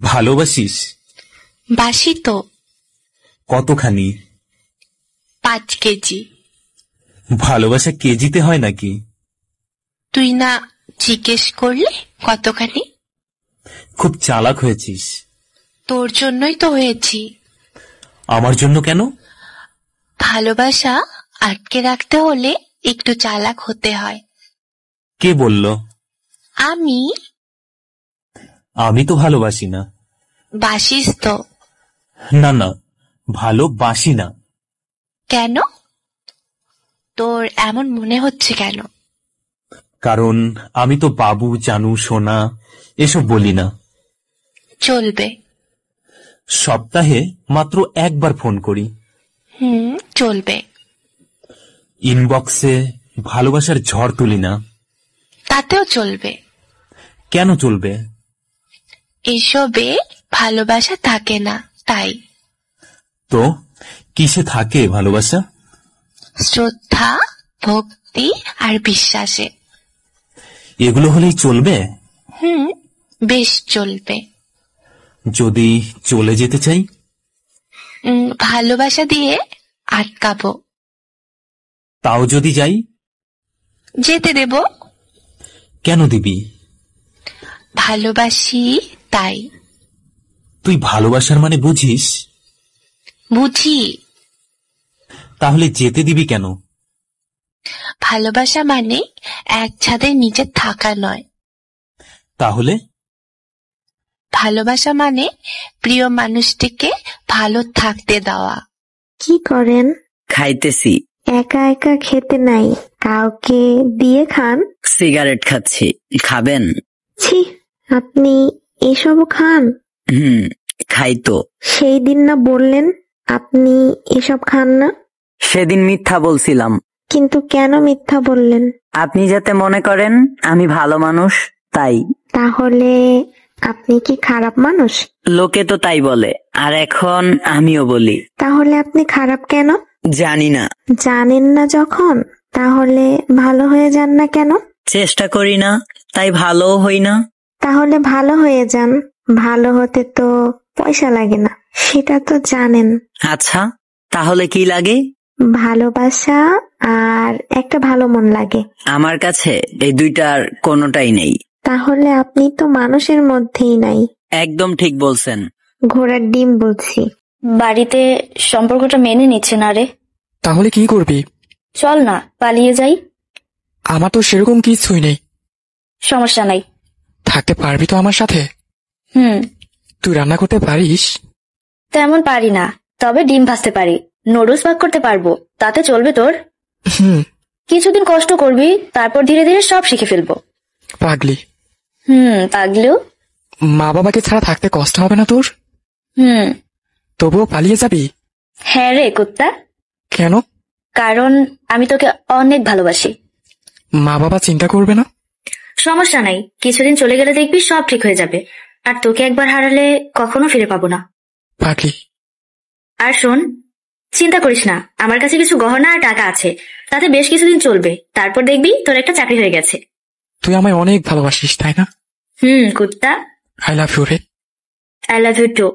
ভালোবাসিস? বাসি তো। কতখানি? 5 কেজি। ভালোবাসা কেজিতে হয় নাকি? তুই না জিজ্ঞেস করলে কতখানি? খুব চালাক হয়েছিস। তোর জন্যই তো হয়েছি। আমার জন্য কেন? ভালোবাসা আটকে রাখতে হলে একটু চালাক হতে হয়। কে বলল? আমি। আমি তো ভালোবাসি না। বাসিস তো। না না, ভালোবাসি না। কেন? তোর এমন মনে হচ্ছে কেন? কারণ আমি তো বাবু, জানু, সোনা এসব বলি না। চলবে। সপ্তাহে মাত্র একবার ফোন করি। চলবে। ইনবক্সে ভালোবাসার ঝড় তুলি না। তাতেও চলবে। কেন চলবে? এসবে ভালোবাসা থাকে না, তাই। তো কিসে থাকে ভালোবাসা? শ্রদ্ধা, ভক্তি আর বিশ্বাসে। এগুলো হলেই চলবে? বেশ চলবে। যদি চলে যেতে চাই? ভালোবাসা দিয়ে আটকাবো। তাও যদি যাই? যেতে দেব। কেন দিবি? ভালোবাসি তাই। তুই ভালোবাসার মানে বুঝিস? বুঝি। তাহলে যেতে দিবি কেন? ভালোবাসা মানে এক ছাদের নিচে থাকা নয়। তাহলে? ভালোবাসা মানে প্রিয় মানুষটিকে ভালো থাকতে দেওয়া। কি করেন? খাইতেছি। একা একা খেতে নাই, কাউকে দিয়ে খান। সিগারেট খাচ্ছি, খাবেন? ছি, আপনি এসব খান? খাই তো। সেই দিন না বললেন আপনি এসব খান না? সেদিন মিথ্যা বলছিলাম। কিন্তু কেন মিথ্যা বললেন? আপনি যাতে মনে করেন আমি ভালো মানুষ, তাই। তাহলে আপনি কি খারাপ মানুষ? লোকে তো তাই বলে, আর এখন আমিও বলি। তাহলে আপনি খারাপ কেন? জানি না। জানেন না যখন, তাহলে ভালো হয়ে যান না কেন? চেষ্টা করি না, তাই ভালো হই না। তাহলে ভালো হয়ে যান। ভালো হতে তো পয়সা লাগে না, সেটা তো জানেন। আচ্ছা, তাহলে কি লাগে? ভালোবাসা আর একটা ভালো মন লাগে। আমার কাছে এই দুইটার কোনোটাই নেই। তাহলে আপনি তো মানুষের মধ্যেই নাই। একদম ঠিক বলছেন। ঘোড়ার ডিম বলছি। বাড়িতে সম্পর্কটা মেনে নিচ্ছে না রে। তাহলে কি করবি? চল না পালিয়ে যাই। আমার তো সেরকম কিছুই নেই। সমস্যা নাই। থাকতে পারবি তো আমার সাথে? তুই রান্না করতে পারিস? তেমন পারি না, তবে ডিম ভাজতে পারি, নুডলস পাক করতে পারবো। তাতে চলবে তোর? কিছুদিন কষ্ট করবি, তারপর ধীরে ধীরে সব শিখে ফেলবো। পাগলি। পাগলিও। মা বাবাকে ছাড়া থাকতে কষ্ট হবে না তোর? তবুও পালিয়ে যাবি? হ্যাঁ রে কুত্তা। কেন? কারণ আমি তোকে অনেক ভালোবাসি। মা বাবা চিন্তা করবে না? সমস্যা নাই, কিছুদিন চলে গেলে দেখবি সব ঠিক হয়ে যাবে। আর তোকে একবার হারালে কখনো ফিরে পাবো না। পাগলি। আর শোন, চিন্তা করিস না, আমার কাছে কিছু গহনা আর টাকা আছে, তাতে বেশ কিছুদিন চলবে। তারপর দেখবি তোর একটা চাকরি হয়ে গেছে। তুই আমায় অনেক ভালোবাসিস, তাই না? কুত্তা। আই লাভ ইউ রে। I love you two.